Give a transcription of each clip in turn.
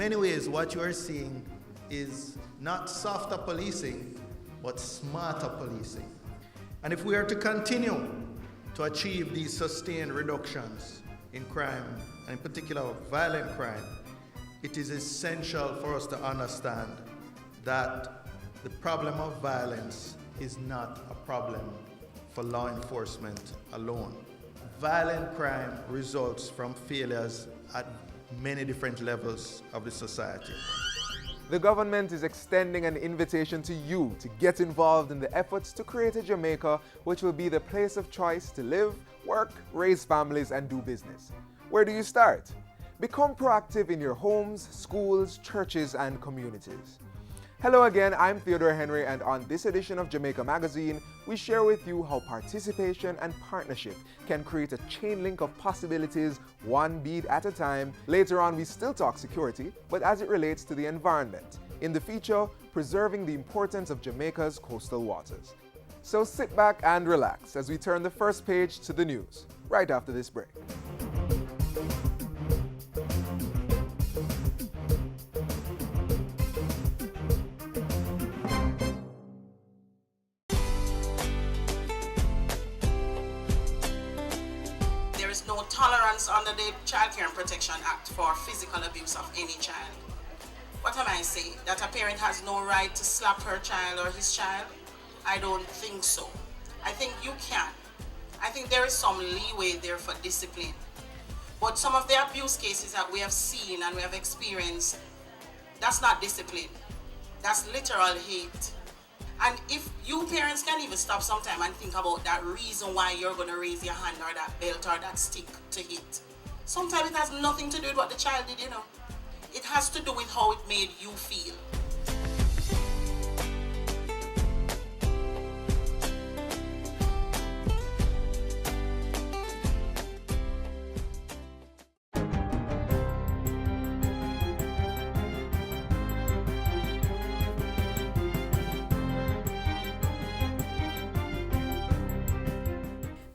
many ways, what you are seeing is not softer policing, but smarter policing. And if we are to continue to achieve these sustained reductions in crime, and in particular violent crime, it is essential for us to understand that the problem of violence is not a problem for law enforcement alone. Violent crime results from failures at many different levels of the society. The government is extending an invitation to you to get involved in the efforts to create a Jamaica which will be the place of choice to live, work, raise families, and do business. Where do you start? Become proactive in your homes, schools, churches, and communities. Hello again, I'm Theodore Henry, and on this edition of Jamaica Magazine, we share with you how participation and partnership can create a chain link of possibilities, one beat at a time. Later on, we still talk security, but as it relates to the environment. In the feature, preserving the importance of Jamaica's coastal waters. So sit back and relax as we turn the first page to the news, right after this break. No tolerance under the Child Care and Protection Act for physical abuse of any child. What am I saying? That a parent has no right to slap her child or his child? I don't think so. I think you can. I think there is some leeway there for discipline. But some of the abuse cases that we have seen and we have experienced, that's not discipline. That's literal hate. And if you parents can even stop sometime and think about that reason why you're going to raise your hand or that belt or that stick to hit. Sometimes it has nothing to do with what the child did, you know. It has to do with how it made you feel.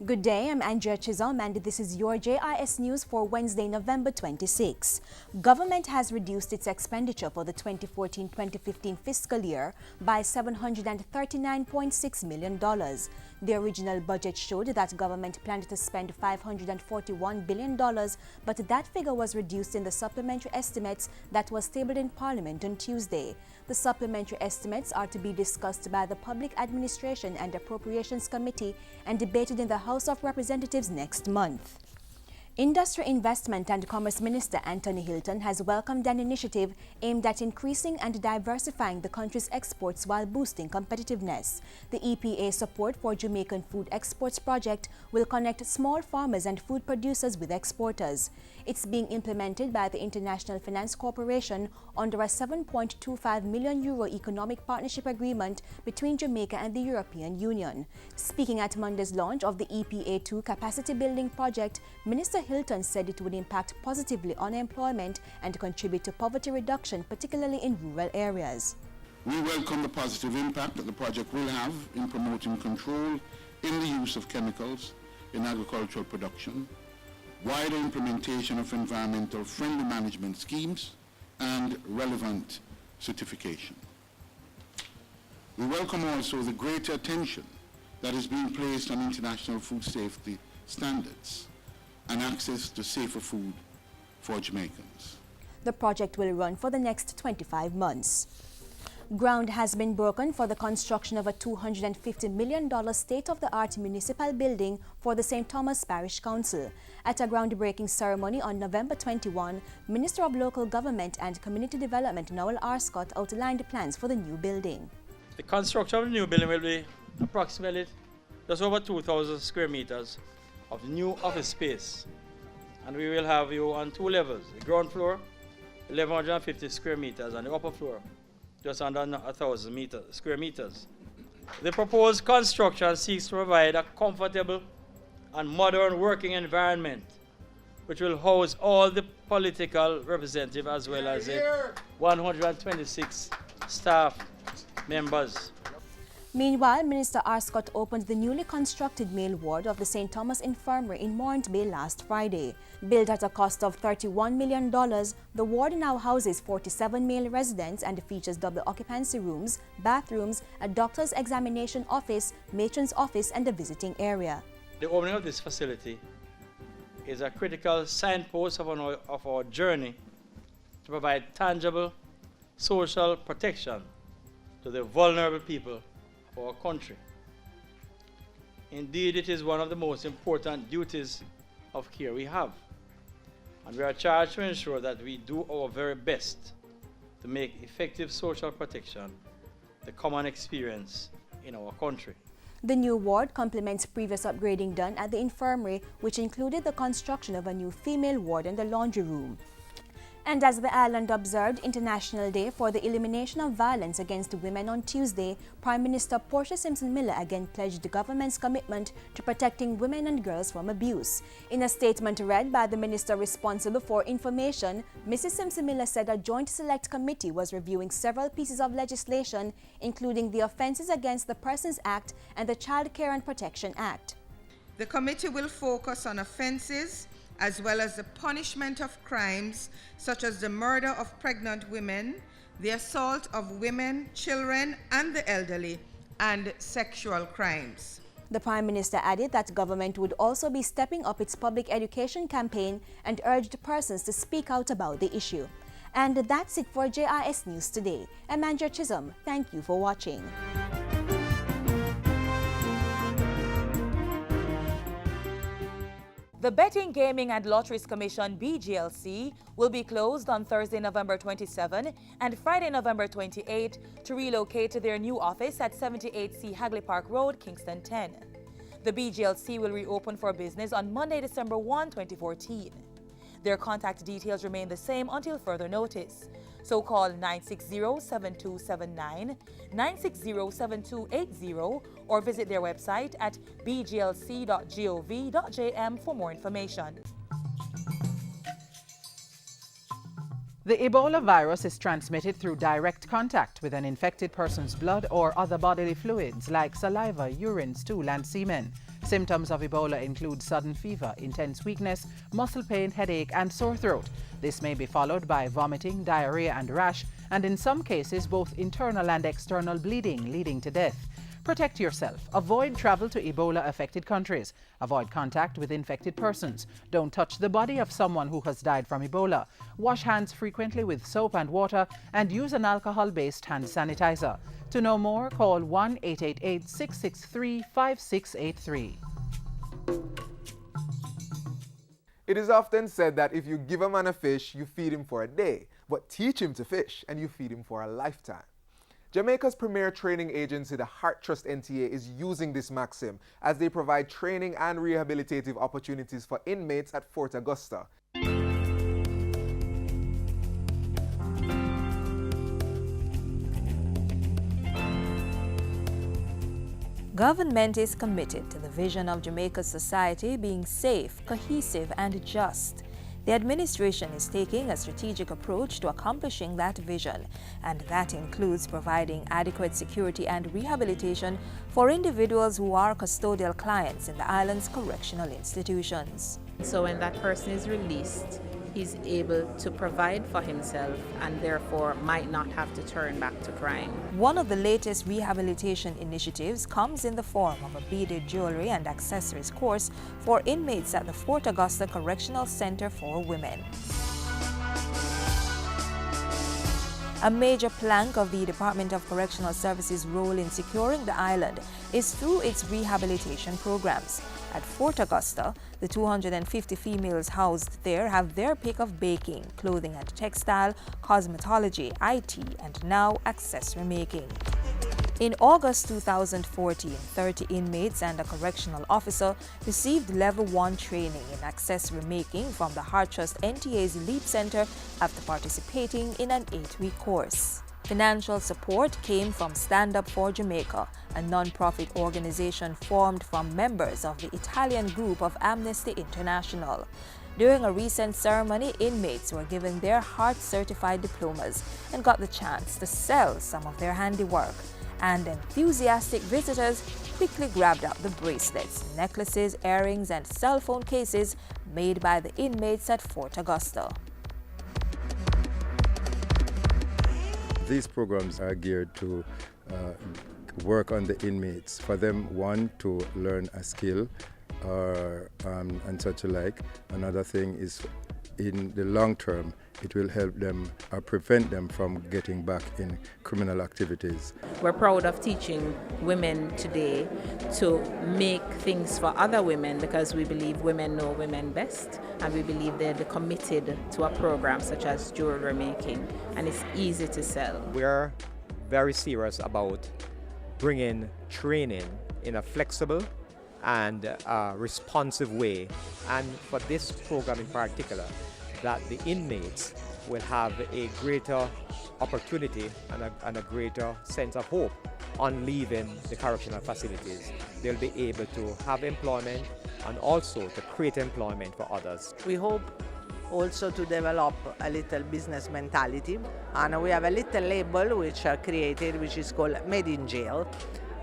Good day, I'm Andrea Chisholm and this is your JIS News for Wednesday, November 26. Government has reduced its expenditure for the 2014-2015 fiscal year by $739.6 million. The original budget showed that government planned to spend $541 billion, but that figure was reduced in the supplementary estimates that was tabled in Parliament on Tuesday. The supplementary estimates are to be discussed by the Public Administration and Appropriations Committee and debated in the House of Representatives next month. Industry, Investment and Commerce Minister Anthony Hilton has welcomed an initiative aimed at increasing and diversifying the country's exports while boosting competitiveness. The EPA Support for Jamaican Food Exports project will connect small farmers and food producers with exporters. It's being implemented by the International Finance Corporation under a €7.25 million economic partnership agreement between Jamaica and the European Union. Speaking at Monday's launch of the EPA2 capacity building project, Minister Hilton said it would impact positively on employment and contribute to poverty reduction, particularly in rural areas. We welcome the positive impact that the project will have in promoting control in the use of chemicals in agricultural production, wider implementation of environmental friendly management schemes, and relevant certification. We welcome also the greater attention that is being placed on international food safety standards and access to safer food for Jamaicans. The project will run for the next 25 months. Ground has been broken for the construction of a $250 million state-of-the-art municipal building for the St. Thomas Parish Council. At a groundbreaking ceremony on November 21, Minister of Local Government and Community Development Noel R. Scott outlined the plans for the new building. The construction of the new building will be approximately just over 2,000 square meters of the new office space. And we will have you on two levels. The ground floor, 1,150 square meters, and the upper floor, just under 1,000 square meters. The proposed construction seeks to provide a comfortable and modern working environment which will house all the political representatives as well as the 126 staff members. Meanwhile, Minister Arscott opened the newly constructed male ward of the St. Thomas Infirmary in Morant Bay last Friday. Built at a cost of $31 million, the ward now houses 47 male residents and features double occupancy rooms, bathrooms, a doctor's examination office, matron's office, and a visiting area. The opening of this facility is a critical signpost of our journey to provide tangible social protection to the vulnerable people of our country. Indeed, it is one of the most important duties of care we have, and we are charged to ensure that we do our very best to make effective social protection the common experience in our country. The new ward complements previous upgrading done at the infirmary, which included the construction of a new female ward and a laundry room. And as the island observed International Day for the Elimination of Violence Against Women on Tuesday, Prime Minister Portia Simpson-Miller again pledged the government's commitment to protecting women and girls from abuse. In a statement read by the minister responsible for information, Mrs. Simpson-Miller said a joint select committee was reviewing several pieces of legislation, including the Offences Against the Persons Act and the Child Care and Protection Act. The committee will focus on offences as well as the punishment of crimes such as the murder of pregnant women, the assault of women, children, and the elderly, and sexual crimes. The Prime Minister added that government would also be stepping up its public education campaign and urged persons to speak out about the issue. And that's it for JRS News Today. I'm Andrea Chisholm. Thank you for watching. The Betting, Gaming and Lotteries Commission (BGLC) will be closed on Thursday, November 27 and Friday, November 28 to relocate to their new office at 78C Hagley Park Road, Kingston 10. The BGLC will reopen for business on Monday, December 1, 2014. Their contact details remain the same until further notice. So call 960-7279, 960-7280 or visit their website at bglc.gov.jm for more information. The Ebola virus is transmitted through direct contact with an infected person's blood or other bodily fluids like saliva, urine, stool, and semen. Symptoms of Ebola include sudden fever, intense weakness, muscle pain, headache, and sore throat. This may be followed by vomiting, diarrhea, and rash, and in some cases both internal and external bleeding, leading to death. Protect yourself. Avoid travel to Ebola-affected countries. Avoid contact with infected persons. Don't touch the body of someone who has died from Ebola. Wash hands frequently with soap and water and use an alcohol-based hand sanitizer. To know more, call 1-888-663-5683. It is often said that if you give a man a fish, you feed him for a day, but teach him to fish and you feed him for a lifetime. Jamaica's premier training agency, the Heart Trust NTA, is using this maxim as they provide training and rehabilitative opportunities for inmates at Fort Augusta. Government is committed to the vision of Jamaica's society being safe, cohesive, and just. The administration is taking a strategic approach to accomplishing that vision, and that includes providing adequate security and rehabilitation for individuals who are custodial clients in the island's correctional institutions. So when that person is released, he's able to provide for himself and therefore might not have to turn back to crime. One of the latest rehabilitation initiatives comes in the form of a beaded jewelry and accessories course for inmates at the Fort Augusta Correctional Center for Women. A major plank of the Department of Correctional Services' role in securing the island is through its rehabilitation programs. At Fort Augusta, the 250 females housed there have their pick of baking, clothing and textile, cosmetology, IT, and now accessory making. In August 2014, 30 inmates and a correctional officer received Level 1 training in accessory making from the Heart Trust NTA's LEAP Center after participating in an 8-week course. Financial support came from Stand Up for Jamaica, a non-profit organization formed from members of the Italian group of Amnesty International. During a recent ceremony, inmates were given their Heart-certified diplomas and got the chance to sell some of their handiwork. and enthusiastic visitors quickly grabbed up the bracelets, necklaces, earrings, and cell phone cases made by the inmates at Fort Augusta. These programs are geared to work on the inmates, for them, one, to learn a skill and such alike. Another thing is, in the long term, it will help them or prevent them from getting back in criminal activities. We're proud of teaching women today to make things for other women because we believe women know women best, and we believe they're committed to a program such as jewelry making, and it's easy to sell. We're very serious about bringing training in a flexible and responsive way, and for this program in particular, that the inmates will have a greater opportunity and a greater sense of hope on leaving the correctional facilities. They'll be able to have employment and also to create employment for others. We hope also to develop a little business mentality, and we have a little label which are created which is called Made in Jail,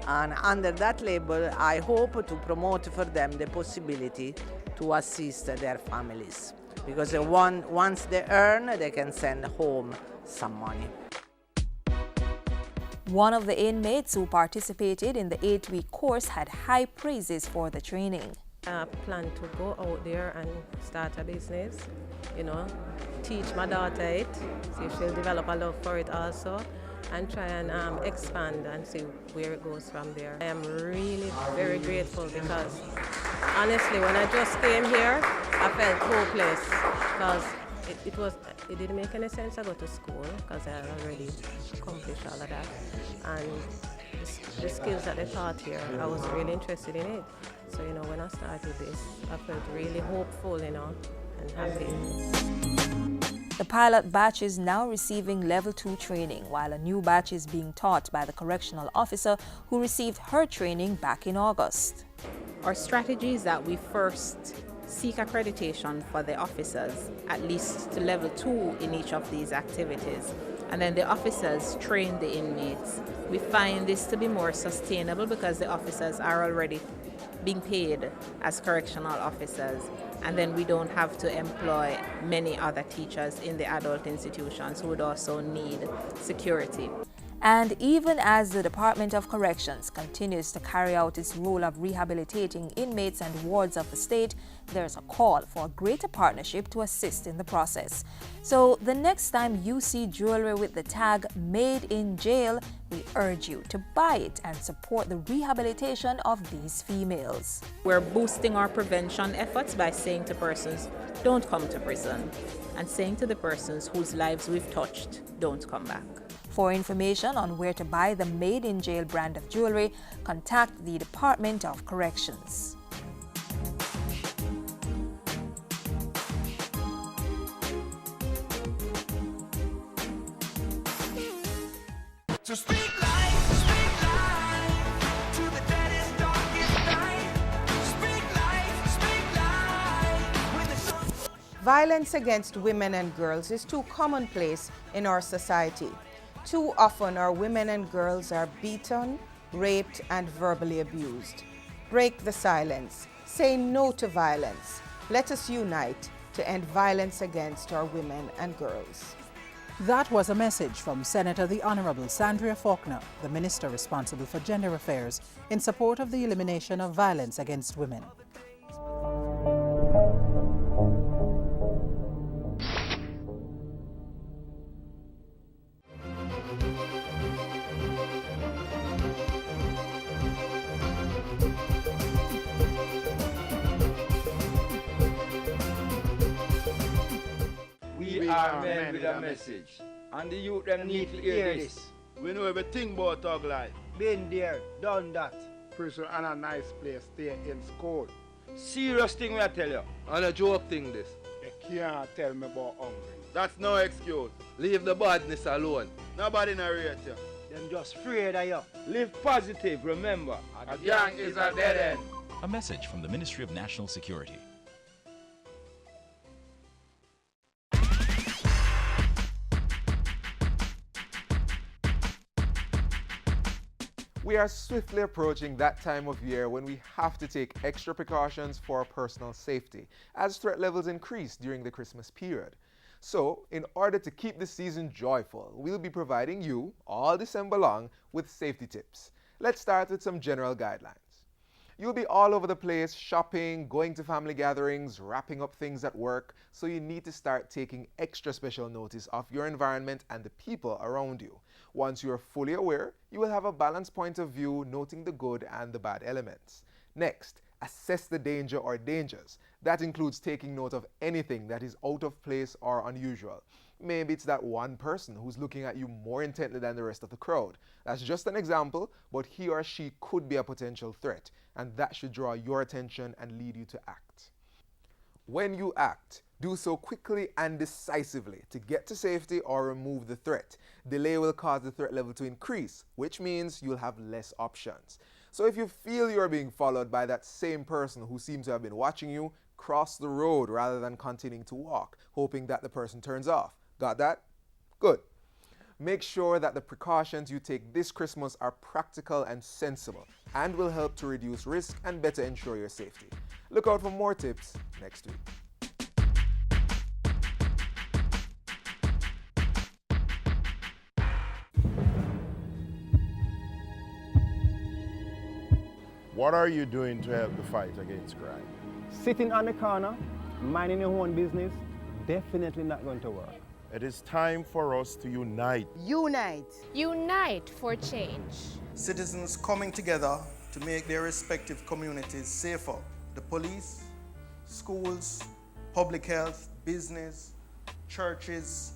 and under that label I hope to promote for them the possibility to assist their families, because once they earn, they can send home some money. One of the inmates who participated in the 8-week course had high praises for the training. I plan to go out there and start a business, teach my daughter it, see if she'll develop a love for it also, and try and expand and see where it goes from there. I am really very grateful because honestly, when I just came here, I felt hopeless because it didn't make any sense to go to school because I had already accomplished all of that. And the skills that they taught here, I was really interested in it. So, when I started this, I felt really hopeful, and happy. The pilot batch is now receiving Level 2 training, while a new batch is being taught by the correctional officer who received her training back in August. Our strategy is that we first seek accreditation for the officers, at least to Level 2 in each of these activities. And then the officers train the inmates. We find this to be more sustainable because the officers are already being paid as correctional officers, and then we don't have to employ many other teachers in the adult institutions who would also need security. And even as the Department of Corrections continues to carry out its role of rehabilitating inmates and wards of the state, there's a call for a greater partnership to assist in the process. So the next time you see jewelry with the tag Made in Jail, we urge you to buy it and support the rehabilitation of these females. We're boosting our prevention efforts by saying to persons, don't come to prison, and saying to the persons whose lives we've touched, don't come back. For information on where to buy the Made in Jail brand of jewelry, contact the Department of Corrections. So speak life to the deadest, darkest night. Speak life when the sun... Violence against women and girls is too commonplace in our society. Too often our women and girls are beaten, raped, and verbally abused. Break the silence. Say no to violence. Let us unite to end violence against our women and girls. That was a message from Senator the Honorable Sandria Faulkner, the Minister responsible for Gender Affairs, in support of the elimination of violence against women. We are men with a message, and the youth them need to hear this. We know everything about thug life. Been there, done that. Prison and a nice place, stay in school. Serious thing we I tell you. And a joke thing this. You can't tell me about hungry. That's no excuse. Leave the badness alone. Nobody narrate you. Them just afraid of you. Live positive, remember. A gang is a dead end. A message from the Ministry of National Security. We are swiftly approaching that time of year when we have to take extra precautions for our personal safety, as threat levels increase during the Christmas period. So, in order to keep the season joyful, we'll be providing you, all December long, with safety tips. Let's start with some general guidelines. You'll be all over the place shopping, going to family gatherings, wrapping up things at work, so you need to start taking extra special notice of your environment and the people around you. Once you are fully aware, you will have a balanced point of view, noting the good and the bad elements. Next, assess the danger or dangers. That includes taking note of anything that is out of place or unusual. Maybe it's that one person who's looking at you more intently than the rest of the crowd. That's just an example, but he or she could be a potential threat, and that should draw your attention and lead you to act. When you act, do so quickly and decisively to get to safety or remove the threat. Delay will cause the threat level to increase, which means you'll have less options. So if you feel you're being followed by that same person who seems to have been watching you, cross the road rather than continuing to walk, hoping that the person turns off. Got that? Good. Make sure that the precautions you take this Christmas are practical and sensible and will help to reduce risk and better ensure your safety. Look out for more tips next week. What are you doing to help the fight against crime? Sitting on the corner, minding your own business, definitely not going to work. It is time for us to unite. Unite. Unite for change. Citizens coming together to make their respective communities safer. The police, schools, public health, business, churches,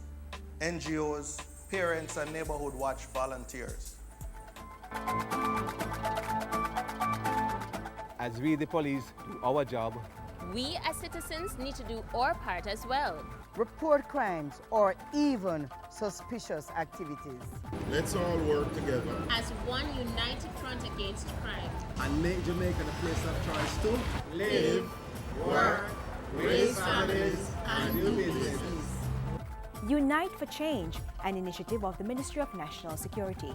NGOs, parents, and neighborhood watch volunteers. As we, the police, do our job, We as citizens need to do our part as well. Report crimes or even suspicious activities. Let's all work together As one united front against crime. and make Jamaica the place of choice to live, work, raise families, and do business. Unite for Change, an initiative of the Ministry of National Security.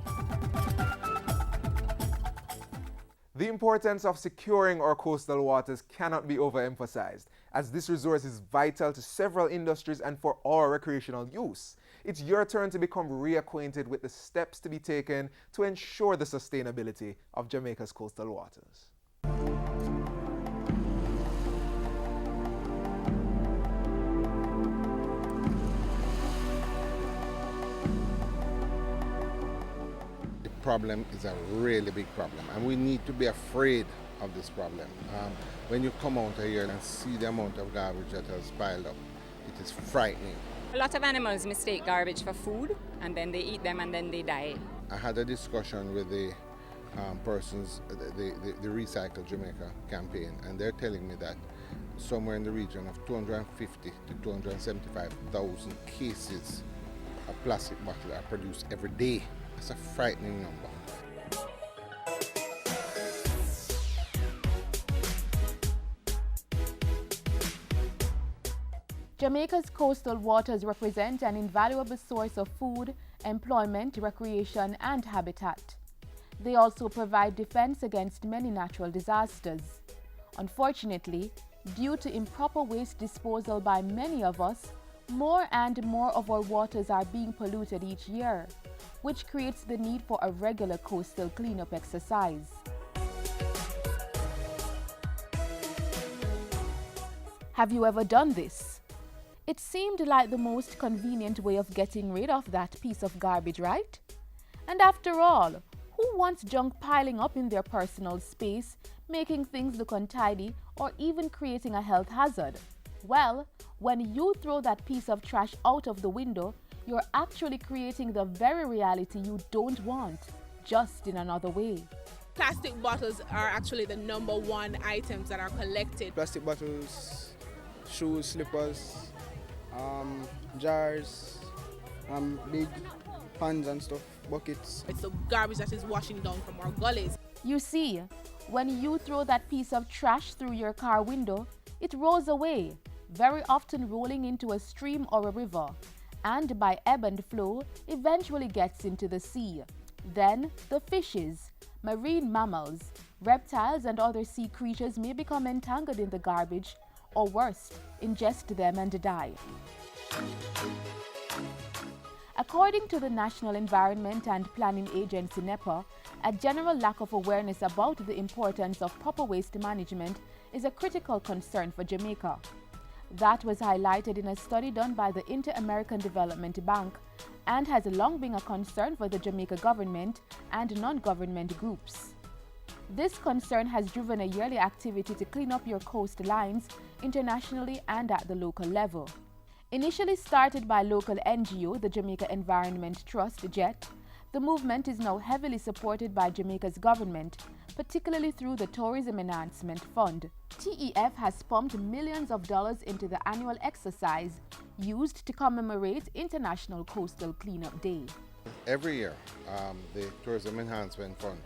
The importance of securing our coastal waters cannot be overemphasized, as this resource is vital to several industries and for our recreational use. It's your turn to become reacquainted with the steps to be taken to ensure the sustainability of Jamaica's coastal waters. Problem is a really big problem, and we need to be afraid of this problem. When you come out here and see the amount of garbage that has piled up, it is frightening. A lot of animals mistake garbage for food, and then they eat them and then they die. I had a discussion with the persons, the Recycle Jamaica campaign, and they're telling me that somewhere in the region of 250 to 275,000 cases of plastic bottles are produced every day. That's a frightening number. Jamaica's coastal waters represent an invaluable source of food, employment, recreation, and habitat. They also provide defense against many natural disasters. Unfortunately, due to improper waste disposal by many of us, more and more of our waters are being polluted each year, which creates the need for a regular coastal cleanup exercise. Have you ever done this? It seemed like the most convenient way of getting rid of that piece of garbage, right? And after all, who wants junk piling up in their personal space, making things look untidy, or even creating a health hazard? Well, when you throw that piece of trash out of the window, you're actually creating the very reality you don't want, just in another way. Plastic bottles are actually the #1 items that are collected. Plastic bottles, shoes, slippers, jars, big pans and stuff, buckets. It's the garbage that is washing down from our gullies. You see, when you throw that piece of trash through your car window, it rolls away, very often rolling into a stream or a river, and by ebb and flow, eventually gets into the sea. Then the fishes, marine mammals, reptiles and other sea creatures may become entangled in the garbage or worse, ingest them and die. According to the National Environment and Planning Agency NEPA, a general lack of awareness about the importance of proper waste management is a critical concern for Jamaica. That was highlighted in a study done by the Inter-American Development Bank and has long been a concern for the Jamaica government and non-government groups. This concern has driven a yearly activity to clean up your coastlines internationally and at the local level. Initially started by local NGO, the Jamaica Environment Trust, JET, the movement is now heavily supported by Jamaica's government, particularly through the Tourism Enhancement Fund. TEF has pumped millions of dollars into the annual exercise used to commemorate International Coastal Cleanup Day. Every year, the Tourism Enhancement Fund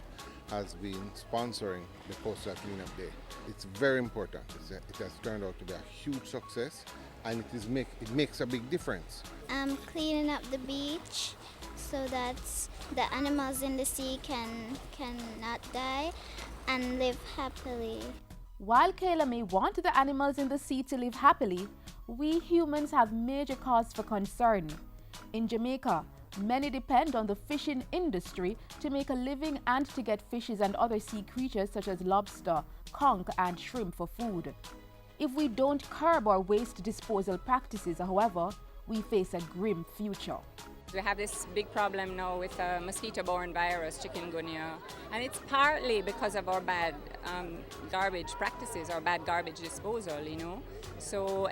has been sponsoring the Coastal Cleanup Day. It's very important. It has turned out to be a huge success, and it makes a big difference. Cleaning up the beach so that the animals in the sea can not die and live happily. While Kayla may want the animals in the sea to live happily, we humans have major cause for concern. In Jamaica, many depend on the fishing industry to make a living and to get fishes and other sea creatures such as lobster, conch and shrimp for food. If we don't curb our waste disposal practices, however, we face a grim future. We have this big problem now with a mosquito-borne virus, chikungunya, and it's partly because of our bad garbage practices, our bad garbage disposal, So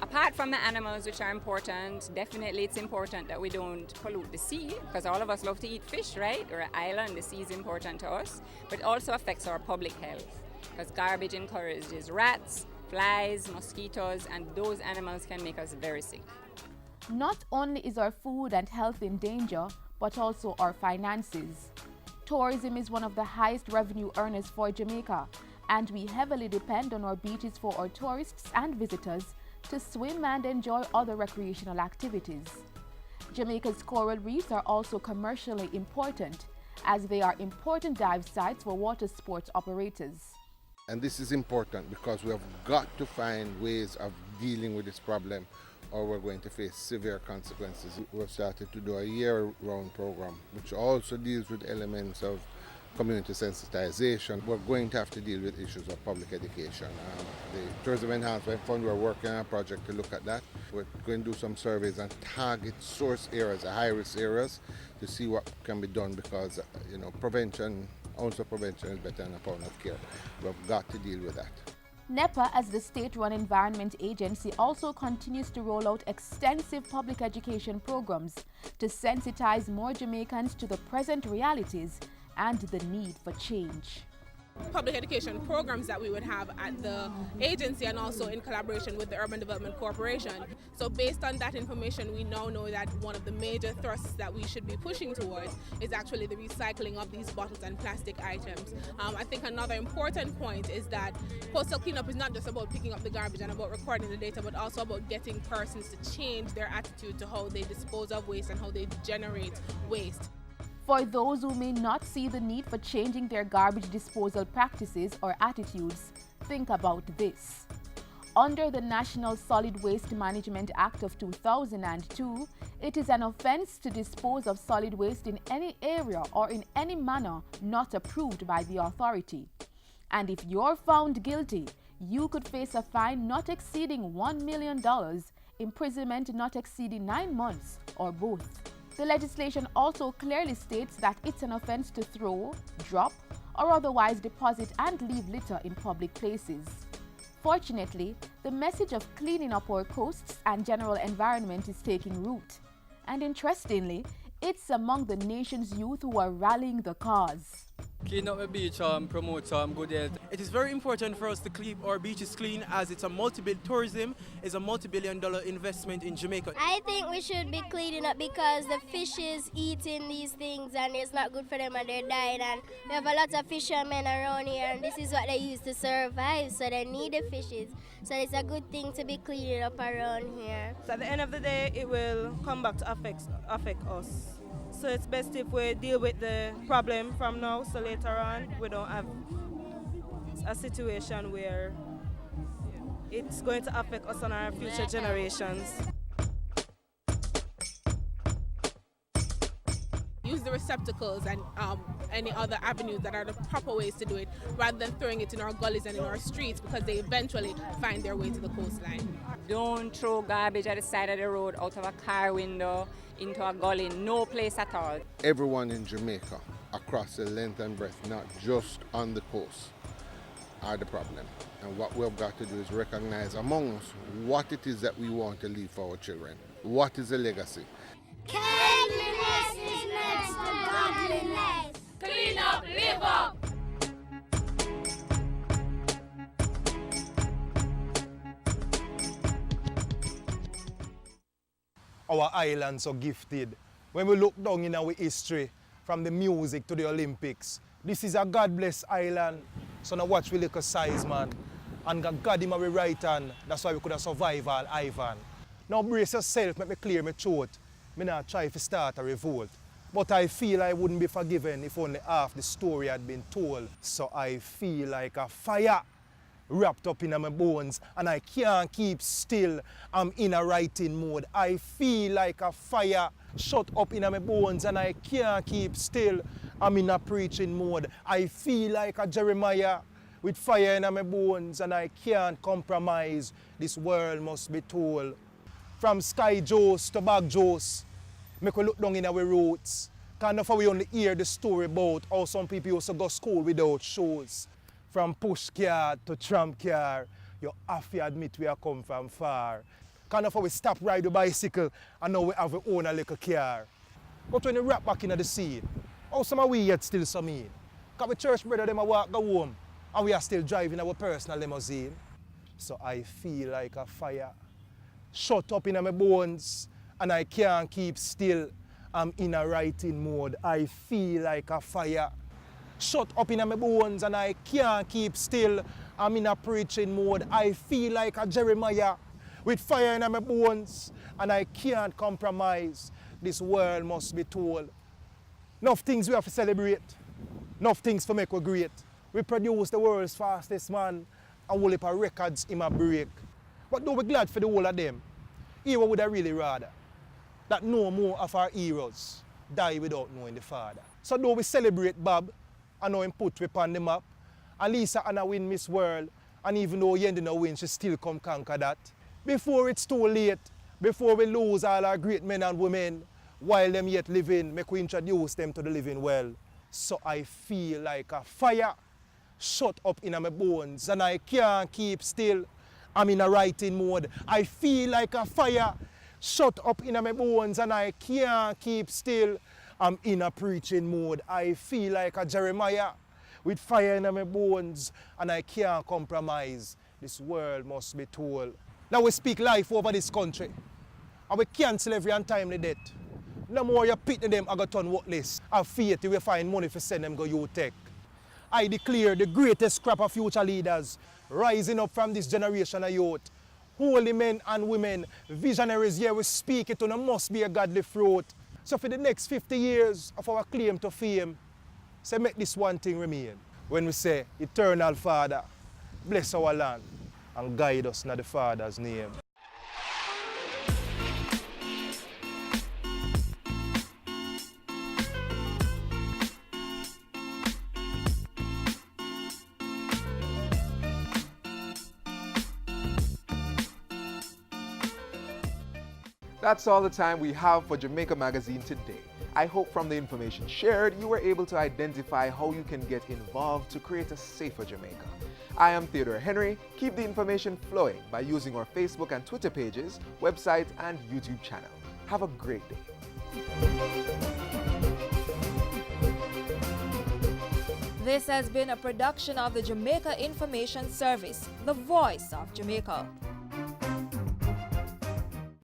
apart from the animals, which are important, definitely it's important that we don't pollute the sea, because all of us love to eat fish, right? We're an island, the sea is important to us, but it also affects our public health, because garbage encourages rats, flies, mosquitoes, and those animals can make us very sick. Not only is our food and health in danger, but also our finances. Tourism is one of the highest revenue earners for Jamaica, and we heavily depend on our beaches for our tourists and visitors to swim and enjoy other recreational activities. Jamaica's coral reefs are also commercially important, as they are important dive sites for water sports operators. And this is important because we have got to find ways of dealing with this problem, or we're going to face severe consequences. We've started to do a year-round program, which also deals with elements of community sensitization. We're going to have to deal with issues of public education. The Tourism Enhancement Fund, we're working on a project to look at that. We're going to do some surveys and target source areas, high-risk areas, to see what can be done, because prevention, ounce of prevention is better than a pound of care. We've got to deal with that. NEPA, as the state-run environment agency, also continues to roll out extensive public education programs to sensitize more Jamaicans to the present realities and the need for change. Public education programs that we would have at the agency and also in collaboration with the Urban Development Corporation. So based on that information, we now know that one of the major thrusts that we should be pushing towards is actually the recycling of these bottles and plastic items. I think another important point is that coastal cleanup is not just about picking up the garbage and about recording the data, but also about getting persons to change their attitude to how they dispose of waste and how they generate waste. For those who may not see the need for changing their garbage disposal practices or attitudes, think about this. Under the National Solid Waste Management Act of 2002, it is an offense to dispose of solid waste in any area or in any manner not approved by the authority. And if you're found guilty, you could face a fine not exceeding $1 million, imprisonment not exceeding 9 months, or both. The legislation also clearly states that it's an offense to throw, drop, or otherwise deposit and leave litter in public places. Fortunately, the message of cleaning up our coasts and general environment is taking root. And interestingly, it's among the nation's youth who are rallying the cause. Clean up the beach, promote good health. It is very important for us to keep our beaches clean, as it's a tourism is a multi-billion-dollar investment in Jamaica. I think we should be cleaning up because the fishes eating these things and it's not good for them and they're dying, and we have a lot of fishermen around here and this is what they use to survive, so they need the fishes. So it's a good thing to be cleaning up around here. So at the end of the day, it will come back to affect us. So it's best if we deal with the problem from now, so later on we don't have a situation where it's going to affect us and our future generations. Use the receptacles and any other avenues that are the proper ways to do it, rather than throwing it in our gullies and in our streets, because they eventually find their way to the coastline. Don't throw garbage at the side of the road, out of a car window, into a gully, no place at all. Everyone in Jamaica, across the length and breadth, not just on the coast, are the problem. And what we've got to do is recognize among us what it is that we want to leave for our children. What is the legacy? Cleanliness is next to godliness. Clean up, live up. Our island so gifted. When we look down in our history, from the music to the Olympics, this is a God-blessed island. So now watch we look a size, man. And God him our right hand. That's why we could have survived all Ivan. Now brace yourself, make me clear my throat. Me not try to start a revolt. But I feel I wouldn't be forgiven if only half the story had been told. So I feel like a fire wrapped up in my bones and I can't keep still. I'm in a writing mode. I feel like a fire shut up in my bones and I can't keep still. I'm in a preaching mode. I feel like a Jeremiah with fire in my bones and I can't compromise. This world must be told. From Sky Joes to Bag Joes, make we look down in our roots. Kind of how we only hear the story about how some people used to go school without shoes. From push car to tram car, you have to admit we have come from far. Kind of how we stop ride the bicycle and now we have our own little car. But when you wrap back into the scene, how some of we yet still some mean? Because the church brother them a walk go home and we are still driving our personal limousine. So I feel like a fire shut up in my bones and I can't keep still. I'm in a writing mode. I feel like a fire shut up in my bones and I can't keep still. I'm in a preaching mode. I feel like a Jeremiah with fire in my bones and I can't compromise. This world must be told. Enough things we have to celebrate. Enough things to make us great. We produce the world's fastest man and whole heap of records in my break. But though we're glad for the whole of them, here would I really rather that no more of our heroes die without knowing the Father. So though we celebrate Bob and know him put we on the map, and Lisa Anna win Miss World, and even though Yendi no win, she still come conquer that. Before it's too late, before we lose all our great men and women, while them yet living, make we introduce them to the living well. So I feel like a fire shut up in my bones and I can't keep still. I'm in a writing mode. I feel like a fire shut up in my bones and I can't keep still. I'm in a preaching mode. I feel like a Jeremiah with fire in my bones and I can't compromise. This world must be told. Now we speak life over this country and we cancel every untimely death. No more you pity them I got turn worthless. Have faith you will find money to send them go U-Tech. I declare the greatest crop of future leaders rising up from this generation of youth. Holy men and women, visionaries here, we speak it and there must be a godly fruit. So for the next 50 years of our claim to fame, say make this one thing remain. When we say, Eternal Father, bless our land and guide us in the Father's name. That's all the time we have for Jamaica Magazine today. I hope from the information shared, you were able to identify how you can get involved to create a safer Jamaica. I am Theodore Henry. Keep the information flowing by using our Facebook and Twitter pages, website, and YouTube channel. Have a great day. This has been a production of the Jamaica Information Service, the voice of Jamaica.